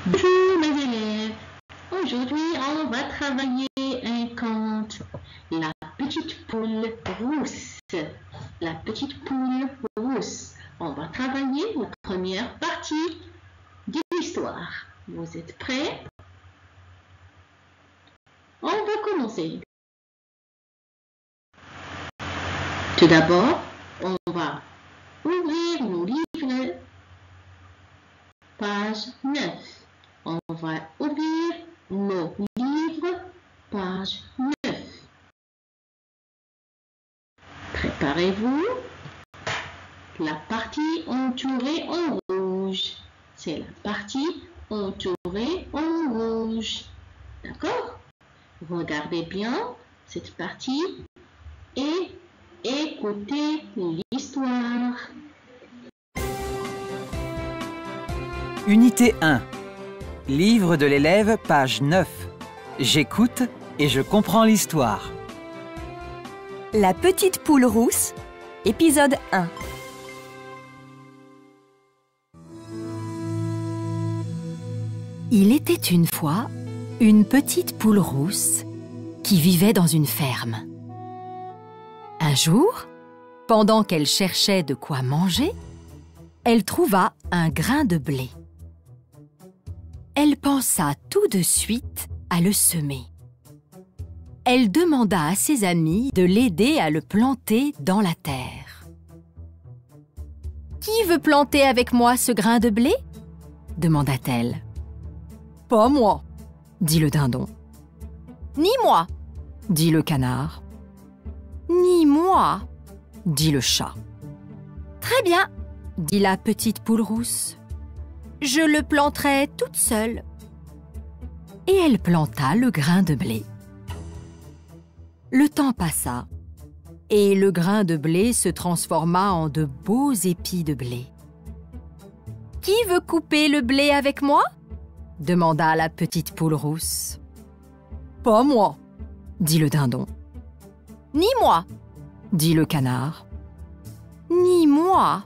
Bonjour mes élèves, aujourd'hui on va travailler un conte, la petite poule rousse. La petite poule rousse. On va travailler la première partie de l'histoire. Vous êtes prêts? On va commencer. Tout d'abord, on va ouvrir nos livres, page 9. On va ouvrir nos livres, page 9. Préparez-vous. La partie entourée en rouge, c'est la partie entourée en rouge. D'accord? Regardez bien cette partie et écoutez l'histoire. Unité 1. Livre de l'élève, page 9. J'écoute et je comprends l'histoire. La petite poule rousse, épisode 1. Il était une fois une petite poule rousse qui vivait dans une ferme. Un jour, pendant qu'elle cherchait de quoi manger, elle trouva un grain de blé. Elle pensa tout de suite à le semer. Elle demanda à ses amis de l'aider à le planter dans la terre. « Qui veut planter avec moi ce grain de blé ?» demanda-t-elle. « Pas moi !» dit le dindon. « Ni moi !» dit le canard. « Ni moi !» dit le chat. « Très bien !» dit la petite poule rousse. « Je le planterai toute seule. » Et elle planta le grain de blé. Le temps passa, et le grain de blé se transforma en de beaux épis de blé. « Qui veut couper le blé avec moi ?» demanda la petite poule rousse. « Pas moi !» dit le dindon. « Ni moi !» dit le canard. « Ni moi !»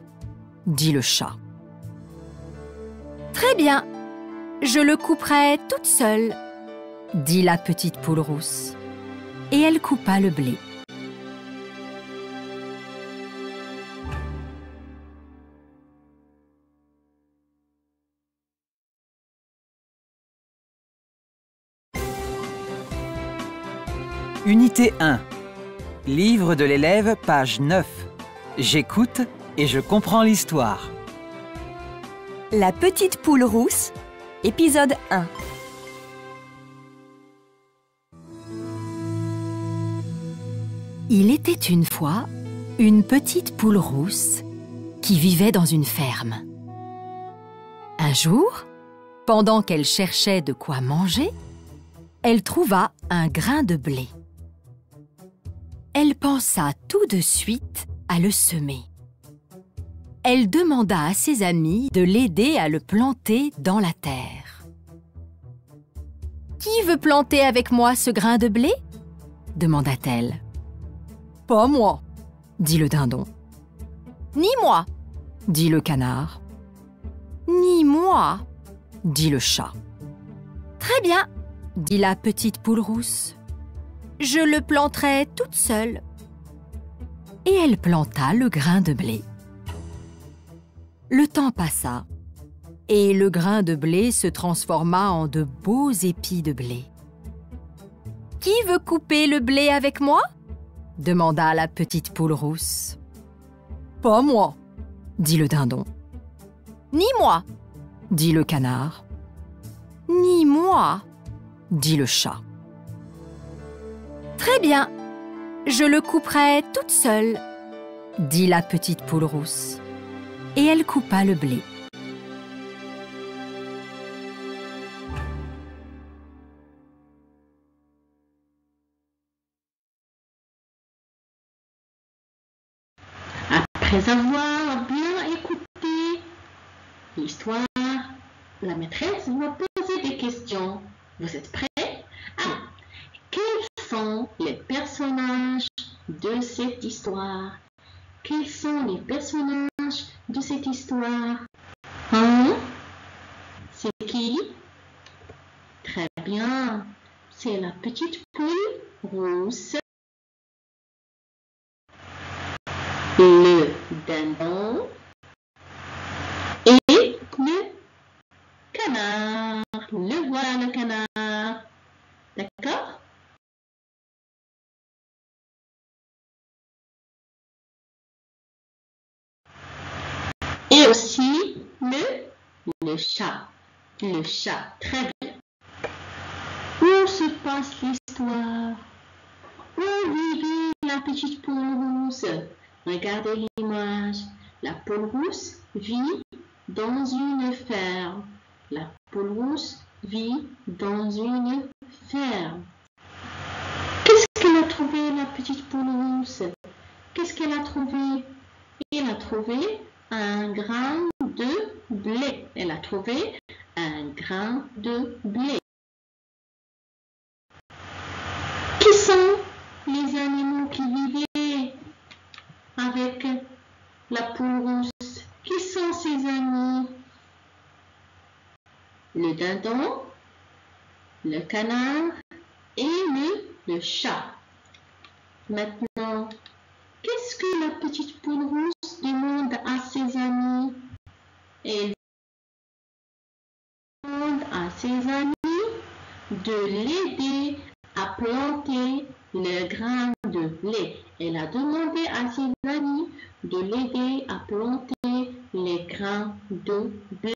dit le chat. « Très bien, je le couperai toute seule !» dit la petite poule rousse. Et elle coupa le blé. Unité 1. Livre de l'élève, page 9. J'écoute et je comprends l'histoire. La petite poule rousse, épisode 1. Il était une fois une petite poule rousse qui vivait dans une ferme. Un jour, pendant qu'elle cherchait de quoi manger, elle trouva un grain de blé. Elle pensa tout de suite à le semer. Elle demanda à ses amis de l'aider à le planter dans la terre. « Qui veut planter avec moi ce grain de blé ?» demanda-t-elle. « Pas moi !» dit le dindon. « Ni moi !» dit le canard. « Ni moi !» dit le chat. « Très bien !» dit la petite poule rousse. « Je le planterai toute seule. » Et elle planta le grain de blé. Le temps passa, et le grain de blé se transforma en de beaux épis de blé. « Qui veut couper le blé avec moi ?» demanda la petite poule rousse. « Pas moi !» dit le dindon. « Ni moi !» dit le canard. « Ni moi !» dit le chat. « Très bien, je le couperai toute seule !» dit la petite poule rousse. Et elle coupa le blé. Après avoir bien écouté l'histoire, la maîtresse va poser des questions. Vous êtes prêts? Alors, quels sont les personnages de cette histoire? Quels sont les personnages de cette histoire? Hein? C'est qui? c'est la petite poule rousse. Le dindon et le canard. Le voilà le canard. D'accord? Et aussi le chat. Le chat. Très bien. Où se passe l'histoire? Où vivait la petite poule rousse? Regardez l'image. La poule rousse vit dans une ferme. La poule rousse vit dans une ferme. Qu'est-ce qu'elle a trouvé, la petite poule rousse? Qu'est-ce qu'elle a trouvé? Elle a trouvé un grain de blé. Elle a trouvé un grain de blé. Qui sont les animaux qui vivaient avec la poule rousse? Qui sont ces amis? Le dindon, le canard et le chat. Maintenant, qu'est-ce que la petite poule rousse demande à ses amis? Elle demande à ses amis de l'aider à planter le grain de blé. Elle a demandé à ses amis de l'aider à planter les grains de blé.